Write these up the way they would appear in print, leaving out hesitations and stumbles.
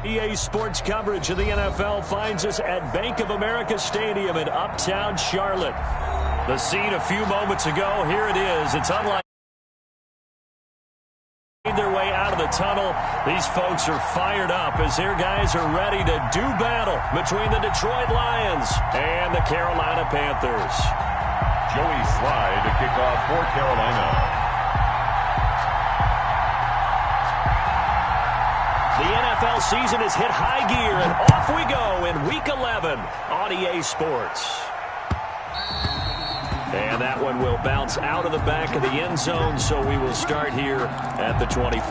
EA Sports coverage of the NFL finds us at Bank of America Stadium in Uptown Charlotte. The scene a few moments ago, here it is. It's unlike their way out of the tunnel. These folks are fired up as their guys are ready to do battle between the Detroit Lions and the Carolina Panthers. Joey Slye to kick off for Carolina. The NFL season has hit high gear, and off we go in Week 11 on EA Sports. And that one will bounce out of the back of the end zone, so we will start here at the 25.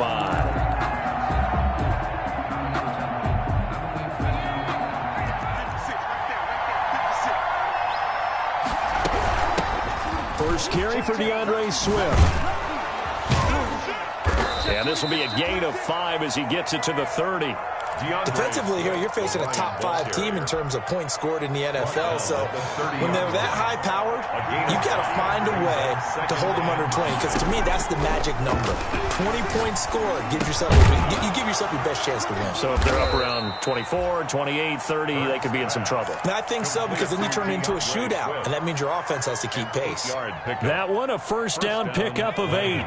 First carry for DeAndre Swift. And this will be a gain of 5 as he gets it to the 30. Defensively here, you're facing a top 5 team in terms of points scored in the NFL. So when they're that high powered, you got to find a way to hold them under 20. Because to me, that's the magic number. 20 points scored, you give yourself your best chance to win. So if they're up around 24, 28, 30, they could be in some trouble. And I think so, because then you turn it into a shootout, and that means your offense has to keep pace. That one, a first down pickup of 8.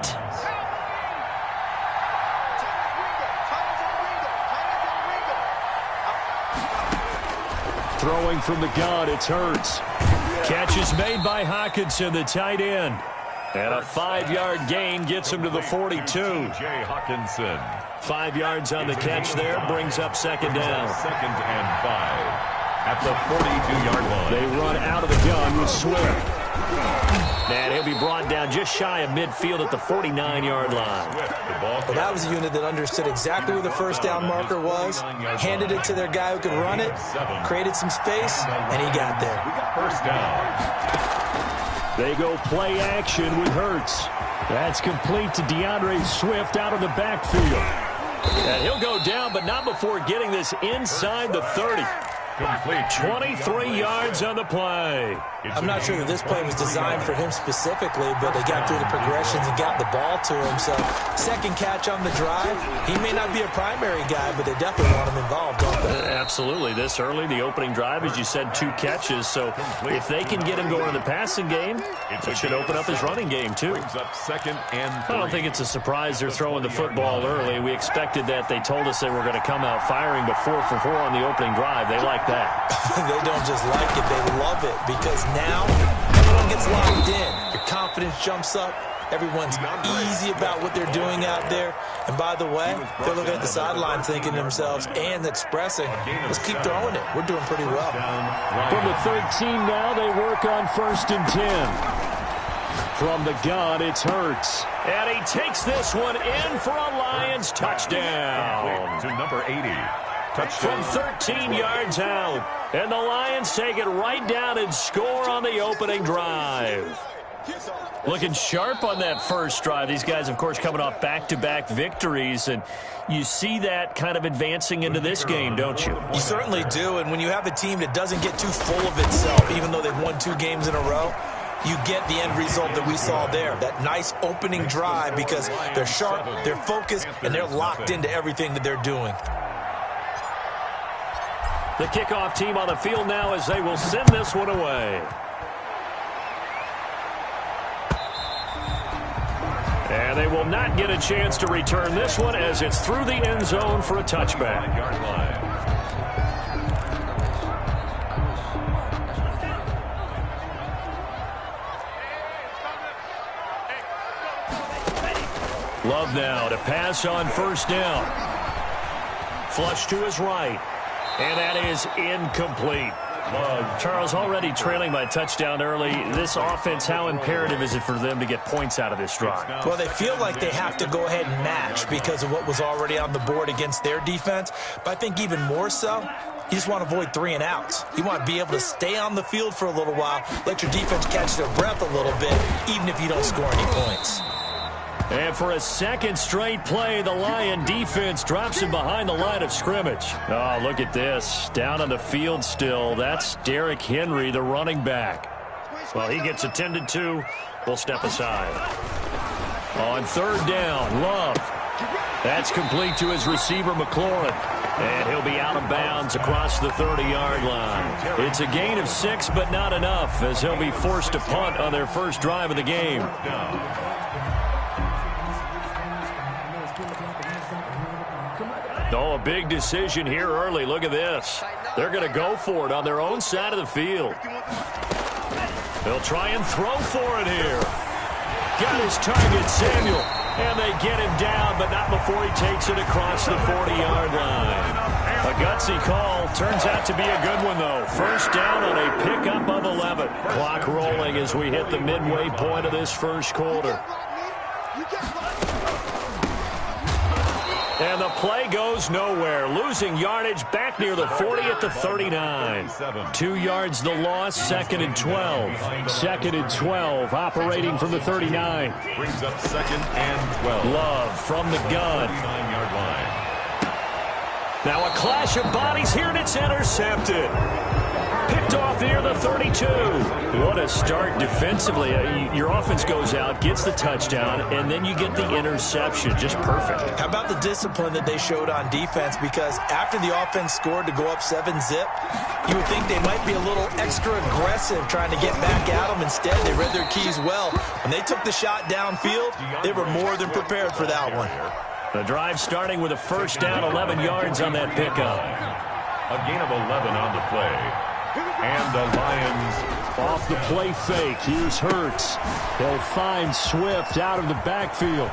Throwing from the gun, it's Hurts. Catch is made by Hockenson, the tight end. And a 5-yard gain gets him to the 42. Jay Hockenson. 5 yards on the catch there, brings up second down. Second and 5 at the 42-yard line. They run out of the gun with Swift. And he'll be brought down just shy of midfield at the 49-yard line. Well, that was a unit that understood exactly where the first down marker was, handed it to their guy who could run it, created some space, and he got there. First down. They go play action with Hurts. That's complete to DeAndre Swift out of the backfield. And he'll go down, but not before getting this inside the 30. Complete. 23 yards on the play. I'm not sure that this play was designed for him specifically, but they got through the progressions and got the ball to him. So second catch on the drive. He may not be a primary guy, but they definitely want him involved, don't they? Absolutely. This early, the opening drive, as you said, 2 catches. So if they can get him going in the passing game, it should open up his running game, too. Second and 3. I don't think it's a surprise they're throwing the football early. We expected that. They told us they were going to come out firing, but 4 for 4 on the opening drive. They like that. They don't just like it, they love it, because now everyone gets locked in. Your confidence jumps up. Everyone's easy about what they're doing out there. And by the way, they're looking at the sideline thinking to themselves and expressing, let's keep throwing it. We're doing pretty well. From the 13 now, they work on 1st and 10. From the gun, it's Hurts. And he takes this one in for a Lions touchdown. To number 80. From 13 yards out. And the Lions take it right down and score on the opening drive. Looking sharp on that first drive. These guys, of course, coming off back-to-back victories. And you see that kind of advancing into this game, don't you? You certainly do. And when you have a team that doesn't get too full of itself, even though they've won 2 games in a row, you get the end result that we saw there. That nice opening drive, because they're sharp, they're focused, and they're locked into everything that they're doing. The kickoff team on the field now as they will send this one away. And they will not get a chance to return this one as it's through the end zone for a touchback. Love now to pass on 1st down. Flush to his right. And that is incomplete. Charles, already trailing by touchdown early. This offense, how imperative is it for them to get points out of this drive? Well, they feel like they have to go ahead and match because of what was already on the board against their defense. But I think even more so, you just want to avoid 3 and outs. You want to be able to stay on the field for a little while, let your defense catch their breath a little bit, even if you don't score any points. And for a second straight play, the Lion defense drops him behind the line of scrimmage. Oh, look at this. Down on the field still. That's Derrick Henry, the running back. Well, he gets attended to. We'll step aside. On 3rd down, Love. That's complete to his receiver, McLaurin. And he'll be out of bounds across the 30-yard line. It's a gain of 6, but not enough, as he'll be forced to punt on their first drive of the game. Oh, a big decision here early. Look at this. They're going to go for it on their own side of the field. They'll try and throw for it here. Got his target, Samuel. And they get him down, but not before he takes it across the 40-yard line. A gutsy call. Turns out to be a good one, though. First down on a pickup of 11. Clock rolling as we hit the midway point of this first quarter. And the play goes nowhere. Losing yardage back near the 40 at the 39. 2 yards the loss, 2nd and 12. 2nd and 12, operating from the 39. Brings up 2nd and 12. Love from the gun. 39-yard line. Now a clash of bodies here, and it's intercepted. Picked off near the 32. What a start defensively. Your offense goes out, gets the touchdown, and then you get the interception. Just perfect. How about the discipline that they showed on defense? Because after the offense scored to go up 7-zip, you would think they might be a little extra aggressive trying to get back at them. Instead, they read their keys well. When they took the shot downfield, they were more than prepared for that one. The drive starting with a first down, 11 yards on that pickup. A gain of 11 on the play. And the Lions off the play fake. Here's Hurts. They'll find Swift out of the backfield.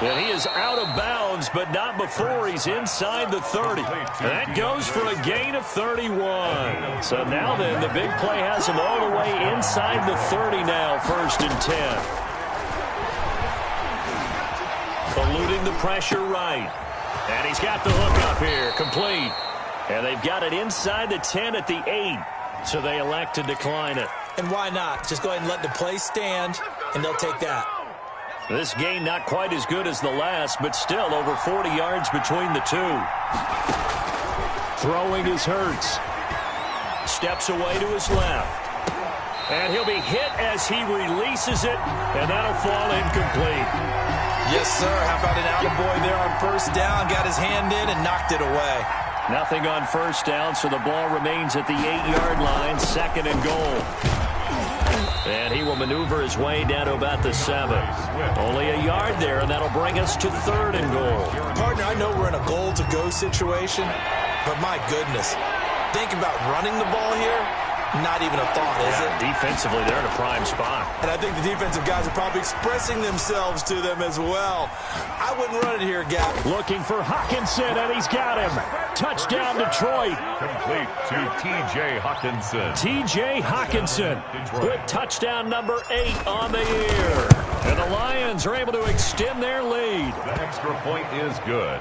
And he is out of bounds, but not before he's inside the 30. And that goes for a gain of 31. So now then, the big play has him all the way inside the 30 now, 1st and 10. Eluding the pressure right. And he's got the hook up here, complete. And they've got it inside the 10 at the 8. So they elect to decline it. And why not? Just go ahead and let the play stand, and they'll take that. This gain not quite as good as the last, but still over 40 yards between the two. Throwing is Hurts. Steps away to his left. And he'll be hit as he releases it, and that'll fall incomplete. Yes, sir. How about an attaboy there on first down? Got his hand in and knocked it away. Nothing on first down, so the ball remains at the 8-yard line, 2nd and goal. And he will maneuver his way down to about the 7. Only a yard there, and that'll bring us to 3rd and goal. Partner, I know we're in a goal-to-go situation, but my goodness, think about running the ball here. Not even a thought, is it? Defensively, they're in a prime spot. And I think the defensive guys are probably expressing themselves to them as well. I wouldn't run it here, Gap. Looking for Hockenson, and he's got him. Touchdown, Detroit. Complete to T.J. Hockenson. T.J. Hockenson with touchdown number 8 on the year. And the Lions are able to extend their lead. The extra point is good.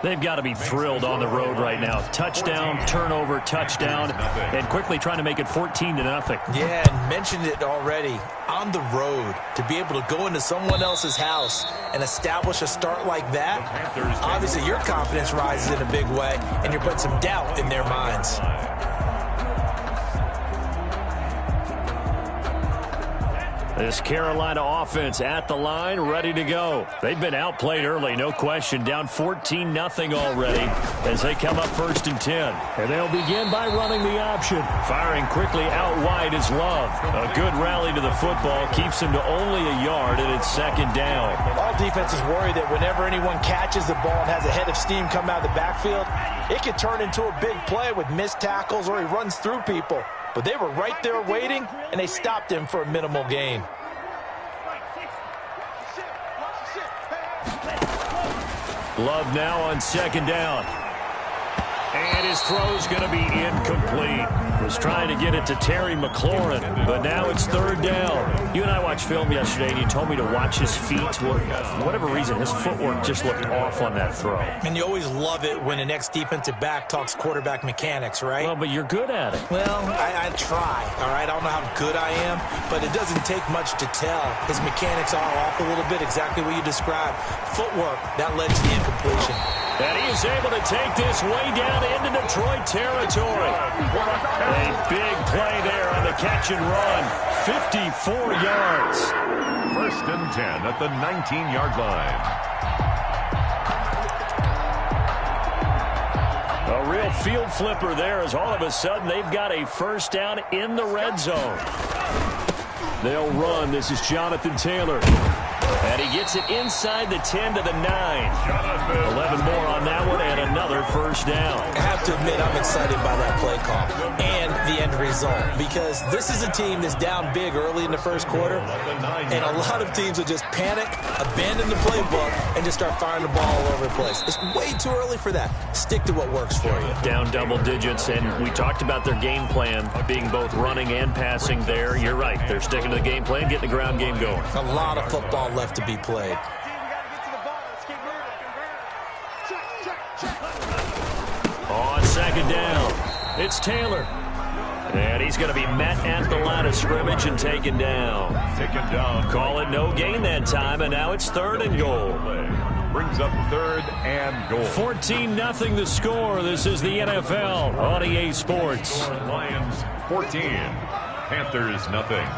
They've got to be thrilled on the road right now. Touchdown, turnover, touchdown, and quickly trying to make it 14-0. Yeah, and mentioned it already. On the road, to be able to go into someone else's house and establish a start like that, obviously your confidence rises in a big way, and you're putting some doubt in their minds. This Carolina offense at the line, ready to go. They've been outplayed early, no question. Down 14-0 already as they come up 1st and 10. And they'll begin by running the option. Firing quickly out wide is Love. A good rally to the football keeps him to only a yard, and it's 2nd down. All defenses worry that whenever anyone catches the ball and has a head of steam come out of the backfield, it could turn into a big play with missed tackles or he runs through people. But they were right there waiting, and they stopped him for a minimal gain. Love now on 2nd down. And his throw's going to be incomplete. Was trying to get it to Terry McLaurin, but now it's 3rd down. You and I watched film yesterday, and you told me to watch his feet. For whatever reason, his footwork just looked off on that throw. And you always love it when an ex-defensive back talks quarterback mechanics, right? Well, but you're good at it. Well, I try, all right? I don't know how good I am, but it doesn't take much to tell. His mechanics are off a little bit, exactly what you described. Footwork, that led to the incompletion. And he is able to take this way down into Detroit territory. A big play there on the catch and run. 54 yards. 1st and 10 at the 19-yard line. field flipper there as all of a sudden they've got a first down in the red zone. They'll run. This is Jonathan Taylor. And he gets it inside the 10 to the 9. 11 more on that one and another first down. I have to admit I'm excited by that play call and the end result because this is a team that's down big early in the first quarter, and a lot of teams will just panic, abandon the playbook, and just start firing the ball all over the place. It's way too early for that. Stick to what works for you. Down double digits, and we talked about their game plan being both running and passing there. You're right. They're sticking to the game plan, getting the ground game going. A lot of football left to be played. On second down, it's Taylor. And he's going to be met at the line of scrimmage and taken down. Call it no gain that time, and now it's 3rd and goal. Brings up 3rd and goal. 14-0 the score. This is the NFL on EA Sports. Lions 14, Panthers nothing.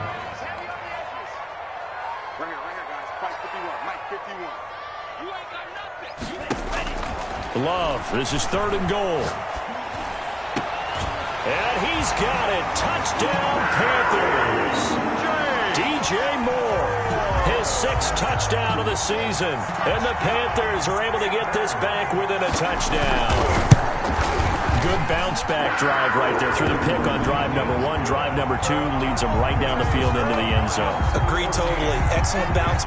Love, this is 3rd and goal. And he's got it. Touchdown, Panthers. DJ Moore, his 6th touchdown of the season. And the Panthers are able to get this back within a touchdown. Good bounce-back drive right there through the pick on drive number 1. Drive number 2 leads them right down the field into the end zone. Agree totally. Excellent bounce.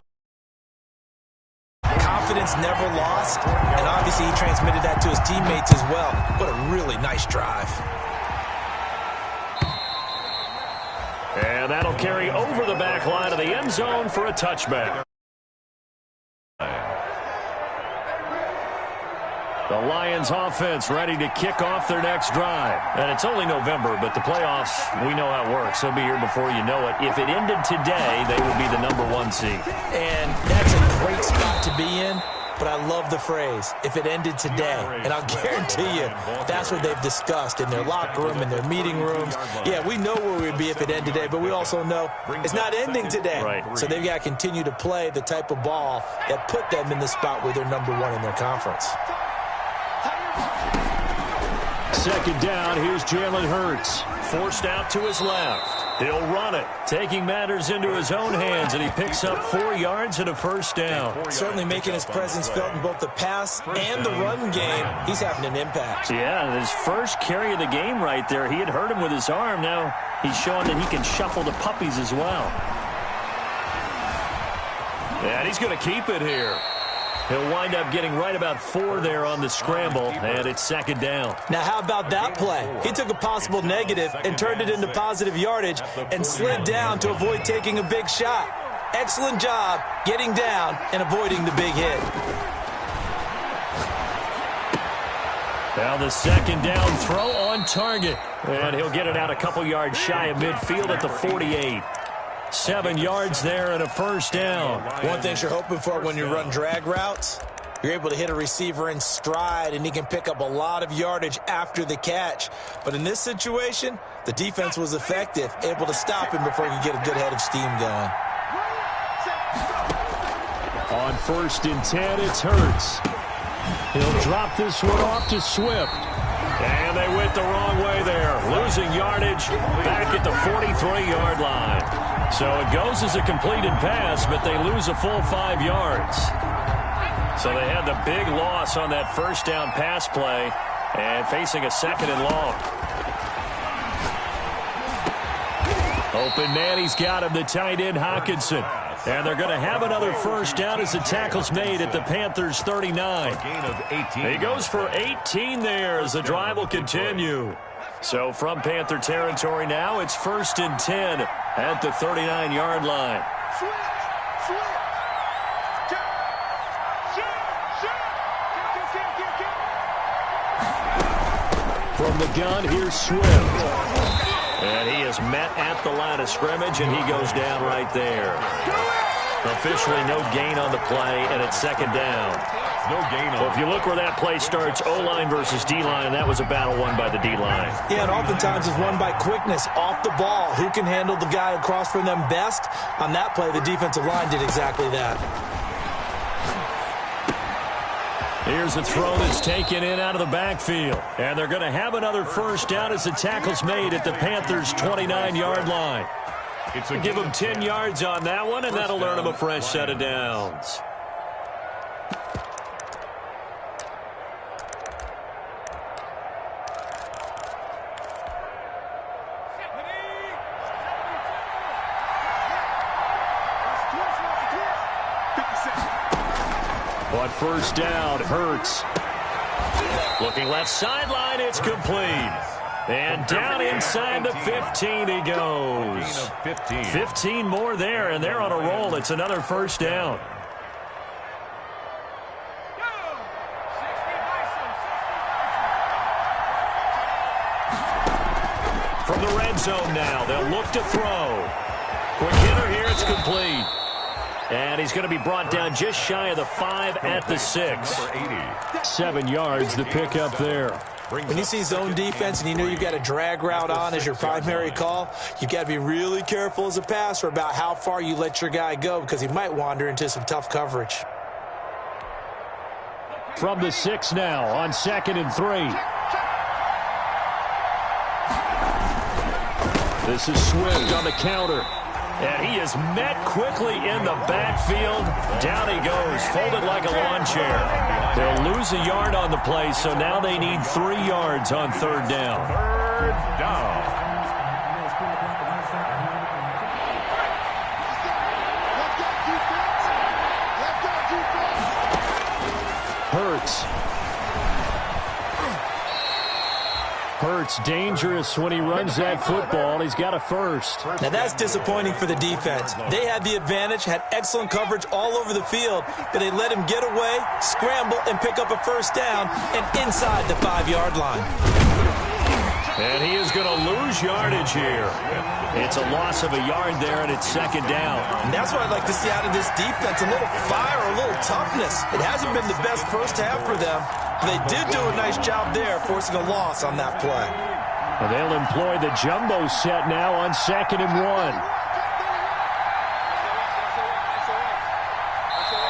Confidence never lost, and obviously he transmitted that to his teammates as well. What a really nice drive. And that'll carry over the back line of the end zone for a touchback. The Lions offense ready to kick off their next drive. And it's only November, but the playoffs, we know how it works. They'll be here before you know it. If it ended today, they would be the number 1 seed. And that's a great spot to be in, but I love the phrase, if it ended today. And I'll guarantee you, that's what they've discussed in their locker room, in their meeting rooms. Yeah, we know where we'd be if it ended today, but we also know it's not ending today. Right. So they've got to continue to play the type of ball that put them in the spot where they're number 1 in their conference. Second down, here's Jalen Hurts. Forced out to his left. He'll run it, taking matters into his own hands, and he picks up 4 yards and a first down. Certainly making his presence felt in both the pass and the run game. He's having an impact. Yeah, his first carry of the game right there. He had hurt him with his arm. Now he's showing that he can shuffle the puppies as well. And he's going to keep it here. He'll wind up getting right about 4 there on the scramble, and it's second down. Now, how about that play? He took a possible negative and turned it into positive yardage and slid down to avoid taking a big shot. Excellent job getting down and avoiding the big hit. Now the second down throw on target, and he'll get it out a couple yards shy of midfield at the 48. 7 yards there and a first down. One thing you're hoping for when you run drag routes, you're able to hit a receiver in stride, and he can pick up a lot of yardage after the catch. But in this situation, the defense was effective, able to stop him before he could get a good head of steam going. On 1st and 10, it's Hurts. He'll drop this one off to Swift. And they went the wrong way there, losing yardage back at the 43-yard line. So it goes as a completed pass, but they lose a full 5 yards. So they had the big loss on that first down pass play and facing a 2nd and long. Open man, he's got him, the tight end Hockenson. And they're going to have another first down as the tackle's made at the Panthers' 39. He goes for 18 there as the drive will continue. So from Panther territory now, it's 1st and 10 at the 39-yard line. From the gun, here's Swift. And he is met at the line of scrimmage, and he goes down right there. Officially no gain on the play, and it's second down. No gain on. Well, if you look where that play starts, O-line versus D-line, that was a battle won by the D-line. Yeah, and oftentimes it's won by quickness off the ball. Who can handle the guy across from them best? On that play, the defensive line did exactly that. Here's a throw that's taken in out of the backfield. And they're going to have another first down as the tackle's made at the Panthers' 29-yard line. Give them 10 yards on that one, and that'll earn them a fresh set of downs. But first down, Hurts. Looking left sideline, it's complete. And down inside the 15 he goes. 15 more there, and they're on a roll. It's another first down. From the red zone now, they'll look to throw. Quick hitter here, it's complete. And he's going to be brought down just shy of the 5 at the 6. 7 yards, the pickup there. When you see zone defense and you know you've got a drag route on as your primary call, you've got to be really careful as a passer about how far you let your guy go because he might wander into some tough coverage. From the 6 now on 2nd and 3. This is Swift on the counter. And he is met quickly in the backfield. Down he goes, folded like a lawn chair. They'll lose a yard on the play, so now they need 3 yards on third down. Third down. Hurts dangerous when he runs that football. He's got a first. Now that's disappointing for the defense. They had the advantage, had excellent coverage all over the field, but they let him get away, scramble, and pick up a first down and inside the 5-yard line. And he is going to lose yardage here. It's a loss of a yard there, and it's second down. And that's what I'd like to see out of this defense, a little fire, a little toughness. It hasn't been the best first half for them. They did do a nice job there, forcing a loss on that play. And they'll employ the jumbo set now on 2nd and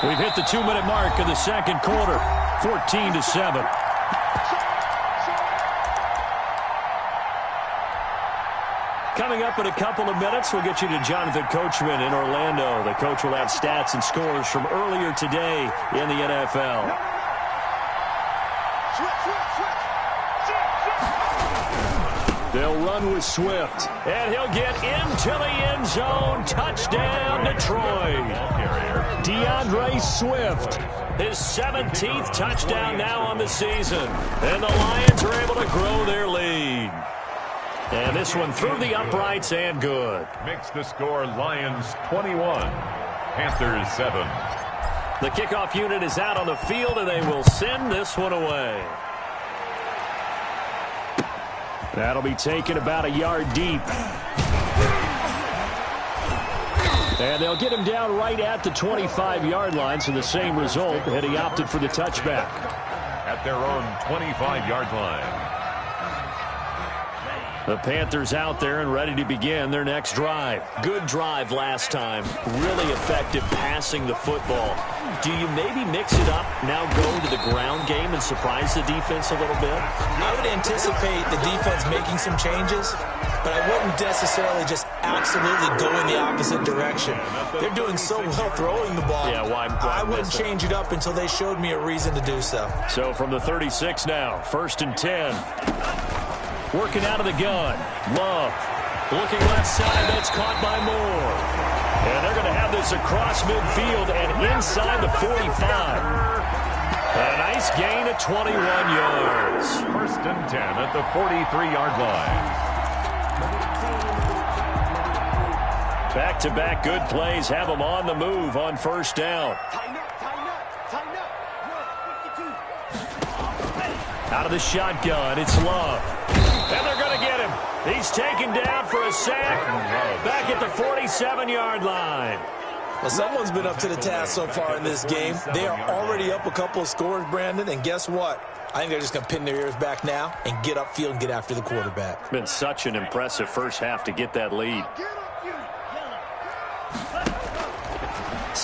1. We've hit the 2-minute mark of the second quarter, 14-7. Coming up in a couple of minutes, we'll get you to Jonathan Coachman in Orlando. The coach will have stats and scores from earlier today in the NFL. They'll run with Swift, and he'll get into the end zone. Touchdown, Detroit. DeAndre Swift, his 17th touchdown now on the season. And the Lions are able to grow their lead. And this one through the uprights and good. Makes the score Lions 21, Panthers 7. The kickoff unit is out on the field, and they will send this one away. That'll be taken about a yard deep. And they'll get him down right at the 25-yard line, so the same result, had he opted for the touchback. At their own 25-yard line. The Panthers out there and ready to begin their next drive. Good drive last time. Really effective passing the football. Do you maybe mix it up, now go to the ground game and surprise the defense a little bit? I would anticipate the defense making some changes, but I wouldn't necessarily just absolutely go in the opposite direction. They're doing so well throwing the ball. Yeah, why I wouldn't change it up until they showed me a reason to do so. So from the 36 now, 1st and 10. Working out of the gun. Love. Looking left side. That's caught by Moore. And they're going to have this across midfield and inside the 45. A nice gain of 21 yards. 1st and 10 at the 43-yard line. Back-to-back good plays have them on the move on first down. Out of the shotgun, it's Love. And they're going to get him. He's taken down for a sack back at the 47-yard line. Well, someone's been up to the task so far in this game. They are already up a couple of scores, Brandon, and guess what? I think they're just going to pin their ears back now and get upfield and get after the quarterback. Been such an impressive first half to get that lead.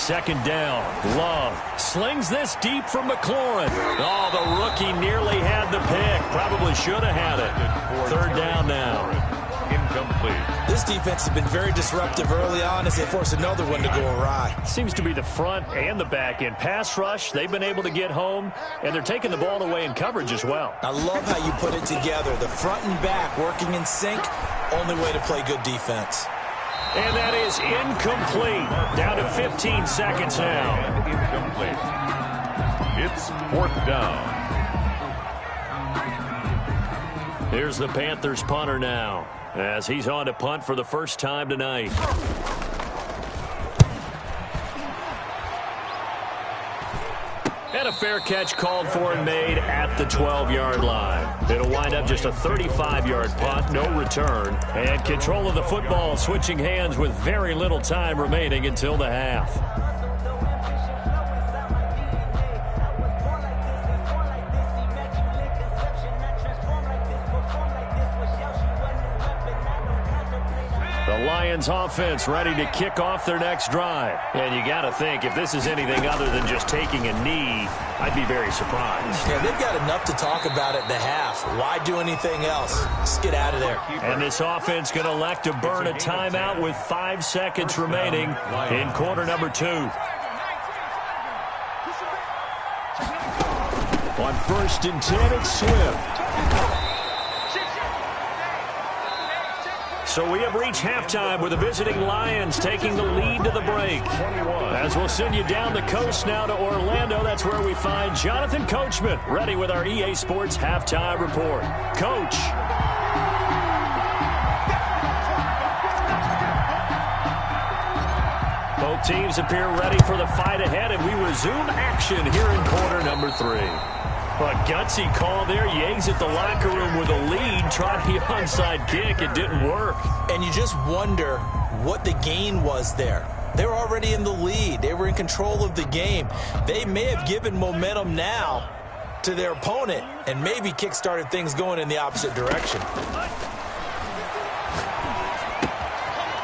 second down. Love slings this deep from McLaurin. Oh, the rookie nearly had the pick. Probably should have had it. Third down now. Incomplete. This defense has been very disruptive early on as they force another one to go awry. Seems to be the front and the back end. Pass rush, they've been able to get home, and they're taking the ball away in coverage as well. I love how you put it together. The front and back working in sync. Only way to play good defense. And that is incomplete. Down to 15 seconds now. Incomplete. It's fourth down. Here's the Panthers punter now, as he's on to punt for the first time tonight. And a fair catch called for and made at the 12-yard line. It'll wind up just a 35-yard punt, no return. And control of the football switching hands with very little time remaining until the half. The Lions offense ready to kick off their next drive. And you got to think, if this is anything other than just taking a knee, I'd be very surprised. Yeah, they've got enough to talk about at the half. Why do anything else? Just get out of there. And this offense going to elect to burn a timeout with 5 seconds remaining in quarter number 2. On 1st and 10, it's Swift. So we have reached halftime with the visiting Lions taking the lead to the break. As we'll send you down the coast now to Orlando, that's where we find Jonathan Coachman, ready with our EA Sports halftime report. Coach. Both teams appear ready for the fight ahead, and we resume action here in quarter number 3. A gutsy call there. Yates at the locker room with a lead. Tried the onside kick. It didn't work. And you just wonder what the gain was there. They were already in the lead. They were in control of the game. They may have given momentum now to their opponent and maybe kick-started things going in the opposite direction.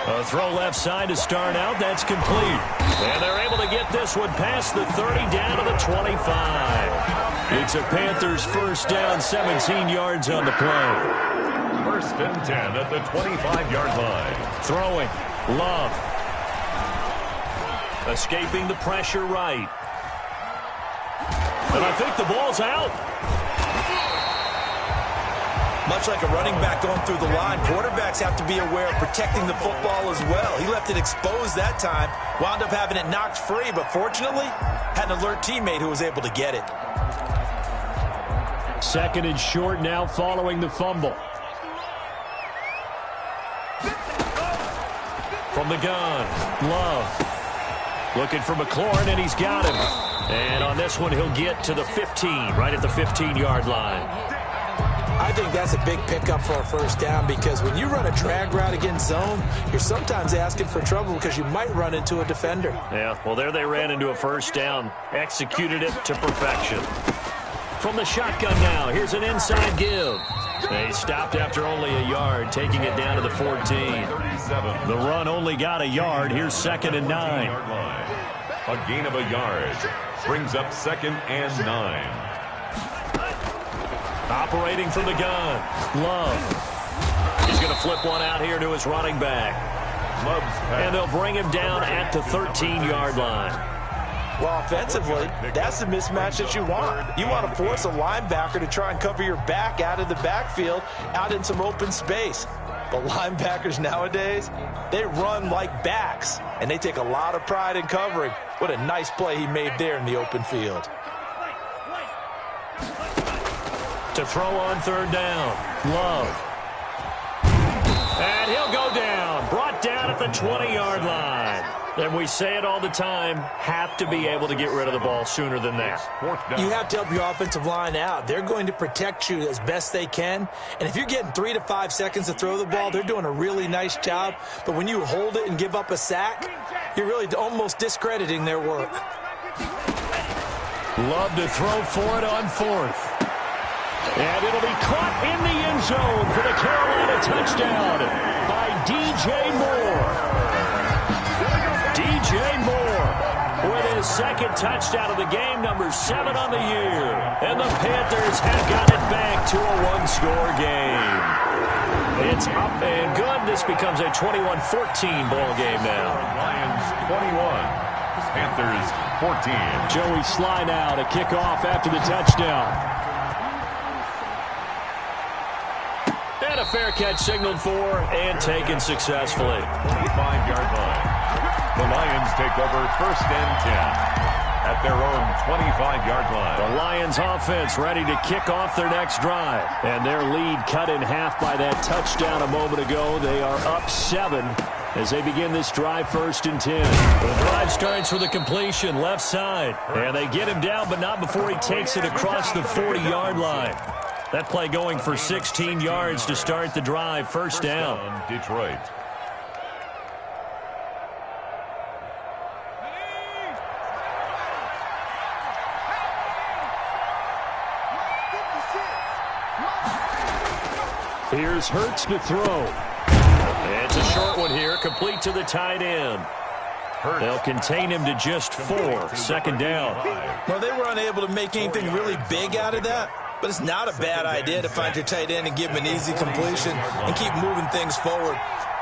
A throw left side to start out. That's complete. And they're able to get this one past the 30 down to the 25. It's a Panthers first down, 17 yards on the play. 1st and 10 at the 25-yard line. Throwing. Love. Escaping the pressure right. And I think the ball's out. Much like a running back going through the line, quarterbacks have to be aware of protecting the football as well. He left it exposed that time, wound up having it knocked free, but fortunately, had an alert teammate who was able to get it. 2nd and short now following the fumble. From the gun, Love. Looking for McLaurin, and he's got him. And on this one, he'll get to the 15, right at the 15-yard line. I think that's a big pickup for a first down because when you run a drag route against zone, you're sometimes asking for trouble because you might run into a defender. Yeah, well, there they ran into a first down. Executed it to perfection. From the shotgun now, here's an inside give. They stopped after only a yard, taking it down to the 14. The run only got a yard. Here's 2nd and 9. A gain of a yard brings up 2nd and 9. Operating from the gun, Love. He's going to flip one out here to his running back. And they'll bring him down at the 13-yard line. Well, offensively, that's the mismatch that you want. You want to force a linebacker to try and cover your back out of the backfield, out in some open space. But linebackers nowadays, they run like backs, and they take a lot of pride in covering. What a nice play he made there in the open field. To throw on 3rd down, Love. And he'll go down, brought down at the 20-yard line. And we say it all the time, have to be able to get rid of the ball sooner than that. You have to help your offensive line out. They're going to protect you as best they can. And if you're getting 3 to 5 seconds to throw the ball, they're doing a really nice job. But when you hold it and give up a sack, you're really almost discrediting their work. Love to throw for it on 4th. And it'll be caught in the end zone for the Carolina touchdown by DJ Moore. DJ Moore his second touchdown of the game, number 7 on the year. And the Panthers have got it back to a one-score game. It's up and good. This becomes a 21-14 ball game now. Lions 21, Panthers 14. Joey Sly now to kick off after the touchdown. And a fair catch signaled for and taken successfully. 25-yard line. The Lions take over 1st and 10 at their own 25-yard line. The Lions offense ready to kick off their next drive. And their lead cut in half by that touchdown a moment ago. They are up 7 as they begin this drive 1st and 10. The drive starts with a completion left side. And they get him down, but not before he takes it across the 40-yard line. That play going for 16 yards to start the drive. First down. Detroit. Here's Hurts to throw. And it's a short one here, complete to the tight end. They'll contain him to just 4. 2nd down. Well, they were unable to make anything really big out of that, but it's not a bad idea to find your tight end and give him an easy completion and keep moving things forward.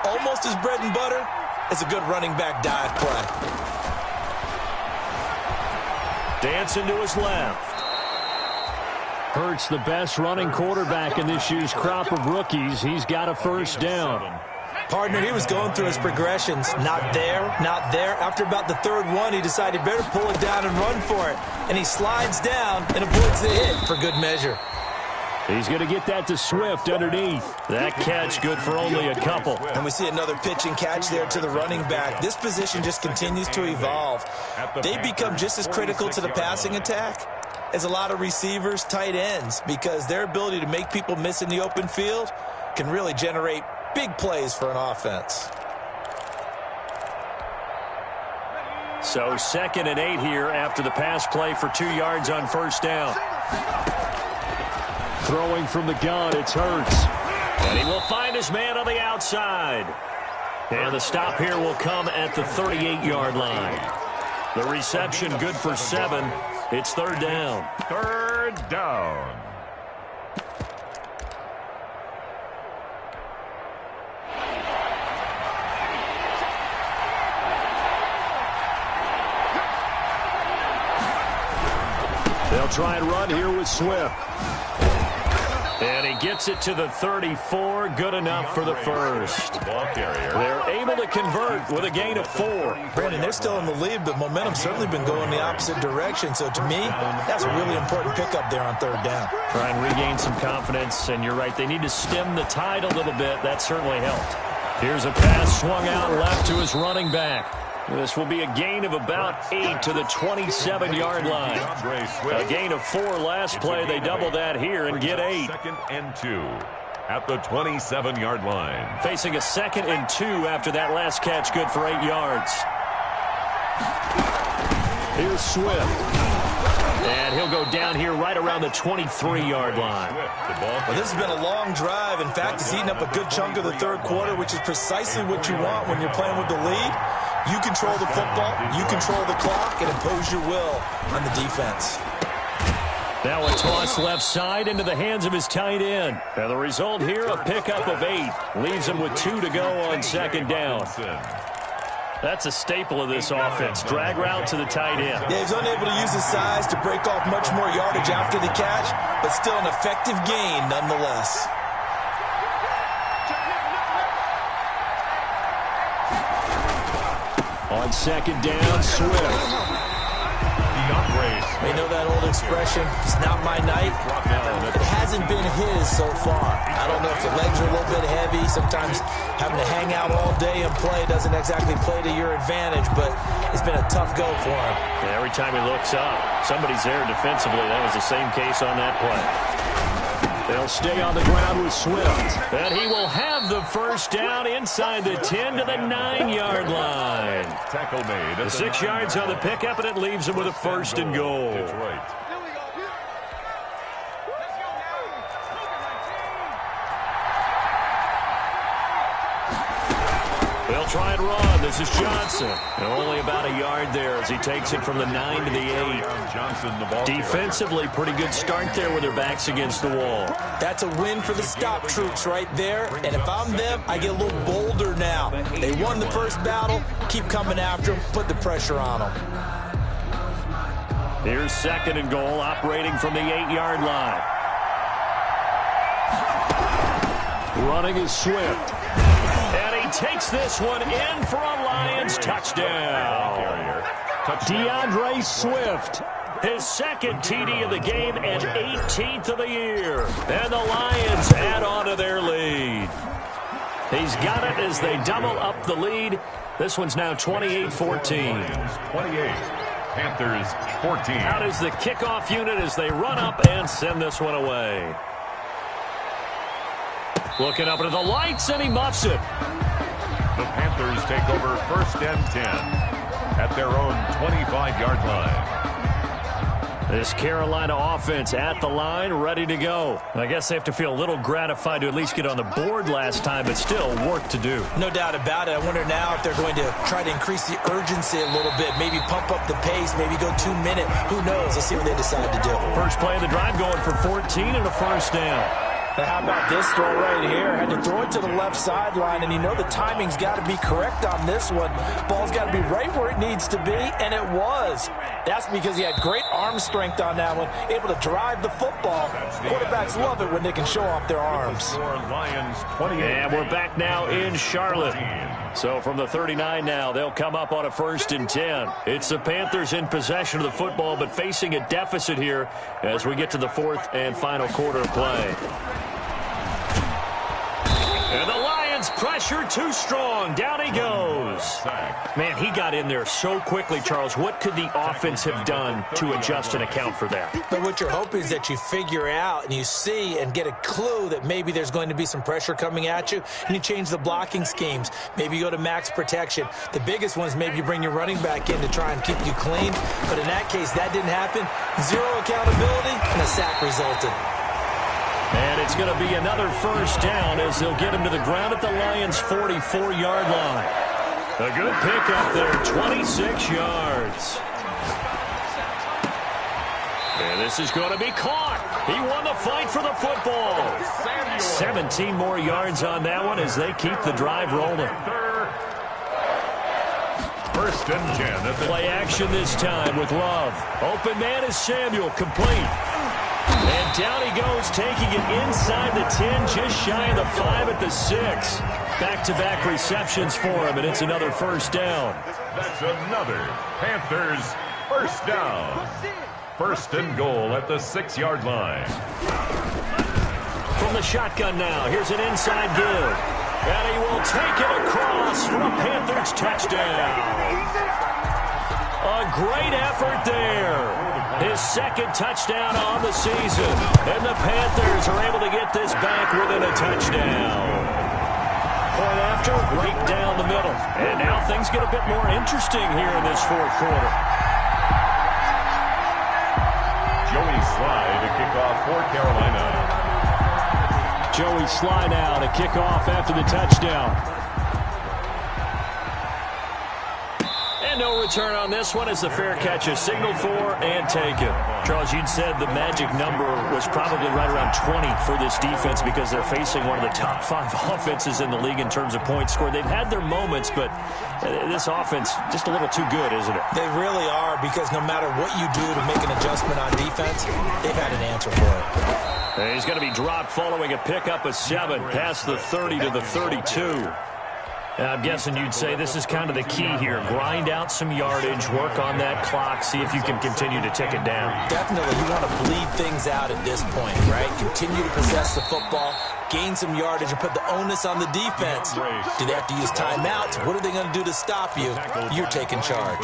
Almost as bread and butter as a good running back dive play. Dancing to his left. Hurts the best running quarterback in this year's crop of rookies. He's got a first down. Partner, he was going through his progressions. Not there, not there. After about the 3rd one, he decided better pull it down and run for it. And he slides down and avoids the hit for good measure. He's going to get that to Swift underneath. That catch good for only a couple. And we see another pitch and catch there to the running back. This position just continues to evolve. They become just as critical to the passing attack as a lot of receivers, tight ends, because their ability to make people miss in the open field can really generate big plays for an offense. So 2nd and 8 here after the pass play for 2 yards on first down. Throwing from the gun, it's Hurts. And he will find his man on the outside. And the stop here will come at the 38-yard line. The reception good for 7. It's 3rd down. 3rd down. They'll try and run here with Swift. And he gets it to the 34. Good enough for the first. They're able to convert with a gain of 4. Brandon, they're still in the lead, but momentum's certainly been going the opposite direction. So to me, that's a really important pickup there on 3rd down. Try and regain some confidence, and you're right. They need to stem the tide a little bit. That certainly helped. Here's a pass swung out left to his running back. This will be a gain of about 8 to the 27-yard line. A gain of 4 last play. They double that here and get 8. 2nd and 2 at the 27-yard line. Facing a 2nd and 2 after that last catch, good for 8 yards. Here's Swift. And he'll go down here right around the 23-yard line. Well, this has been a long drive. In fact, it's eaten up a good chunk of the 3rd quarter, which is precisely what you want when you're playing with the lead. You control the football, you control the clock, and impose your will on the defense. Now a toss left side into the hands of his tight end. And the result here, a pickup of 8. Leaves him with 2 to go on 2nd down. That's a staple of this offense. Drag route to the tight end. Yeah, he's unable to use his size to break off much more yardage after the catch, but still an effective gain nonetheless. On 2nd down, Swift. You know that old expression, it's not my night? It hasn't been his so far. I don't know if the legs are a little bit heavy. Sometimes having to hang out all day and play doesn't exactly play to your advantage, but it's been a tough go for him. Yeah, every time he looks up, somebody's there defensively. That was the same case on that play. They'll stay on the ground with Swift. And he will have the first down inside the 10 to the 9-yard line. Tackle made. The 6 yards on the pickup, and it leaves him with a 1st and goal. Detroit. They'll try and run. this is Johnson. And only about a yard there as he takes it from the 9 to the 8. Defensively, pretty good start there with their backs against the wall. That's a win for the stop troops right there. And if I'm them, I get a little bolder now. They won the first battle. Keep coming after them. Put the pressure on them. Here's 2nd and goal, operating from the 8-yard line. Running is Swift. And he takes this one in for a Lions touchdown. DeAndre Swift, his 2nd TD of the game and 18th of the year. And the Lions add on to their lead. He's got it as they double up the lead. This one's now 28-14. 28. Panthers 14. Out is the kickoff unit as they run up and send this one away. Looking up into the lights, and he muffs it. The Panthers take over 1st and 10 at their own 25-yard line. This Carolina offense at the line, ready to go. I guess they have to feel a little gratified to at least get on the board last time, but still work to do. No doubt about it. I wonder now if they're going to try to increase the urgency a little bit, maybe pump up the pace, maybe go 2 minute. Who knows? Let's see what they decide to do. First play of the drive going for 14 and a first down. Now, how about this throw right here? Had to throw it to the left sideline, and you know the timing's got to be correct on this one. Ball's got to be right where it needs to be, and it was. That's because he had great arm strength on that one, able to drive the football. Quarterbacks love it when they can show off their arms. And we're back now in Charlotte. So from the 39 now, they'll come up on a 1st and 10. It's the Panthers in possession of the football, but facing a deficit here as we get to the 4th and final quarter of play. And the Lions pressure too strong. Down he goes. Man, he got in there so quickly, Charles. What could the offense have done to adjust and account for that? But what you're hoping is that you figure out and you see and get a clue that maybe there's going to be some pressure coming at you, and you change the blocking schemes. Maybe you go to max protection. The biggest one is maybe you bring your running back in to try and keep you clean. But in that case, that didn't happen. Zero accountability, and a sack resulted. And it's going to be another first down as they'll get him to the ground at the Lions' 44-yard line. A good pickup there, 26 yards. And this is going to be caught. He won the fight for the football. 17 more yards on that one as they keep the drive rolling. 1st and 10. Play action this time with Love. Open man is Samuel, complete. And down he goes, taking it inside the 10, just shy of the 5 at the 6. Back-to-back receptions for him, and it's another first down. That's another Panthers first down. 1st and goal at the 6-yard line. From the shotgun now, here's an inside give. And he will take it across for a Panthers touchdown. A great effort there. His 2nd touchdown on the season. And the Panthers are able to get this back within a touchdown. Point after, right down the middle. And now things get a bit more interesting here in this 4th quarter. Joey Sly to kick off for Carolina. Joey Sly now to kick off after the touchdown. No return on this one as the fair catch is signaled for and taken. Charles, you'd said the magic number was probably right around 20 for this defense because they're facing one of the top 5 offenses in the league in terms of points scored. They've had their moments, but this offense just a little too good, isn't it? They really are, because no matter what you do to make an adjustment on defense, they've had an answer for it. And he's going to be dropped following a pickup of 7 past the 30 to the 32. I'm guessing you'd say this is kind of the key here. Grind out some yardage, work on that clock, see if you can continue to tick it down. Definitely, you want to bleed things out at this point, right? Continue to possess the football, gain some yardage, and put the onus on the defense. Do they have to use timeouts? What are they going to do to stop you? You're taking charge.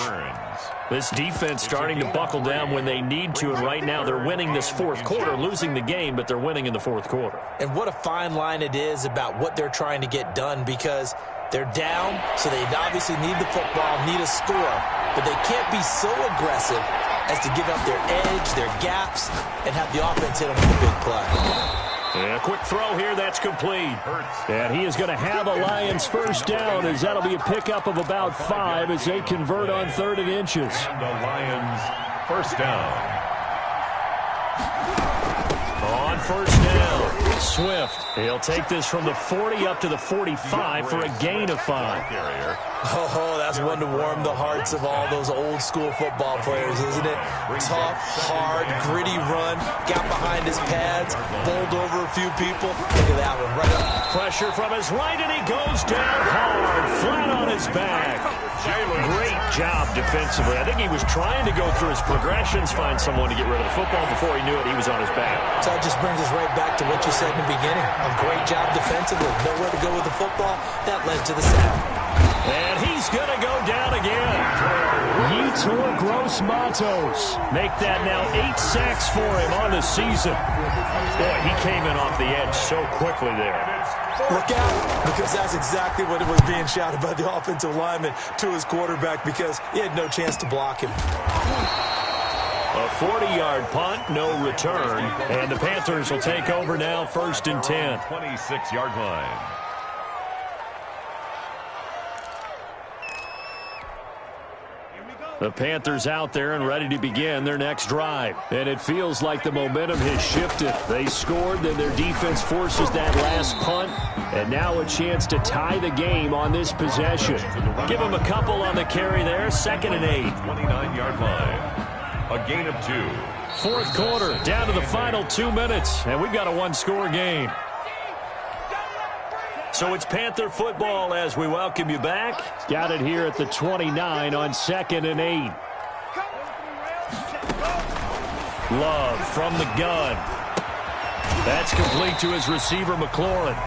This defense starting to buckle down when they need to, and right now they're winning this 4th quarter, losing the game, but they're winning in the 4th quarter. And what a fine line it is about what they're trying to get done, because they're down, so they obviously need the football, need a score, but they can't be so aggressive as to give up their edge, their gaps, and have the offense hit them with a big play. And a quick throw here, that's complete. And he is going to have a Lions first down, as that'll be a pickup of about 5 as they convert on 3rd and inches. And the Lions first down. On first down, Swift. He'll take this from the 40 up to the 45 for a gain of 5. Oh, that's one to warm the hearts of all those old-school football players, isn't it? Tough, hard, gritty run. Got behind his pads, bowled over a few people. Look at that one, right up. Pressure from his right, and he goes down hard, flat on his back. Great job defensively. I think he was trying to go through his progressions, find someone to get rid of the football. Before he knew it, he was on his back. So that just brings us right back to what you said in the beginning. A great job defensively. Nowhere to go with the football. That led to the sack. And he's going to go down again. Yetur Gross-Matos. Make that now 8 sacks for him on the season. Boy, he came in off the edge so quickly there. Look out, because that's exactly what it was being shouted by the offensive lineman to his quarterback, because he had no chance to block him. A 40-yard punt, no return. And the Panthers will take over now, 1st and 10. 26-yard line. The Panthers out there and ready to begin their next drive. And it feels like the momentum has shifted. They scored, then their defense forces that last punt. And now a chance to tie the game on this possession. Give them a couple on the carry there. 2nd and 8. 29-yard line. A gain of 2. 4th quarter, down to the final 2 minutes. And we've got a one-score game. So it's Panther football as we welcome you back. Got it here at the 29 on 2nd and 8. Love from the gun. That's complete to his receiver, McLaurin.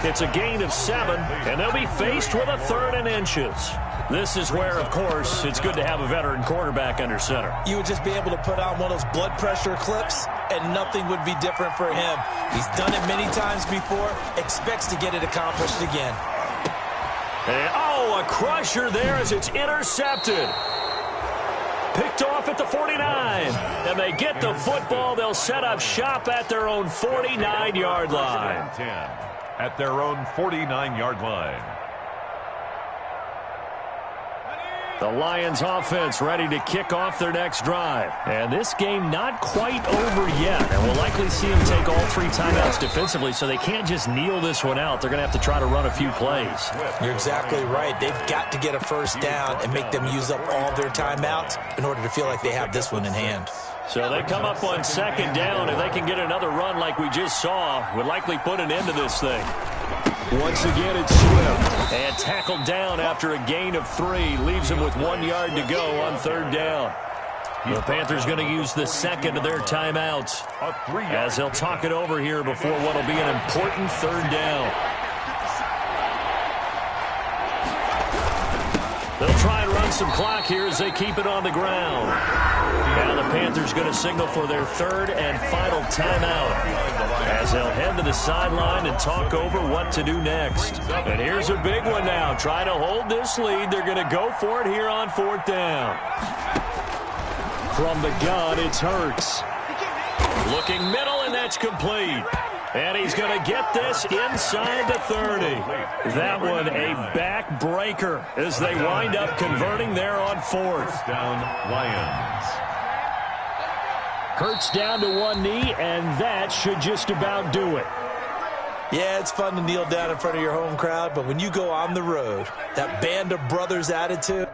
It's a gain of 7, and they'll be faced with a 3rd and inches. This is where, of course, it's good to have a veteran quarterback under center. You would just be able to put on one of those blood pressure clips, and nothing would be different for him. He's done it many times before, expects to get it accomplished again. And, oh, a crusher there as it's intercepted. Picked off at the 49. And they get the football. They'll set up shop at their own 49-yard line. 10 at their own 49-yard line. The Lions offense ready to kick off their next drive. And this game not quite over yet. And we'll likely see them take all 3 timeouts defensively, so they can't just kneel this one out. They're going to have to try to run a few plays. You're exactly right. They've got to get a first down and make them use up all their timeouts in order to feel like they have this one in hand. So they come up on 2nd down. If they can get another run like we just saw, would likely put an end to this thing. Once again, it's Swift. And tackled down after a gain of 3. Leaves him with 1 yard to go on 3rd down. The Panthers going to use the 2nd of their timeouts as they'll talk it over here before what will be an important 3rd down. They'll try and run some clock here as they keep it on the ground. Now the Panthers going to signal for their 3rd and final timeout as they'll head to the sideline and talk over what to do next. And here's a big one now. Try to hold this lead. They're going to go for it here on 4th down. From the gun, it's Hurts. Looking middle, and that's complete. And he's going to get this inside the 30. That one a back-breaker as they wind up converting there on 4th. Down Lions. Hurts down to one knee, and that should just about do it. Yeah, it's fun to kneel down in front of your home crowd, but when you go on the road, that band of brothers attitude,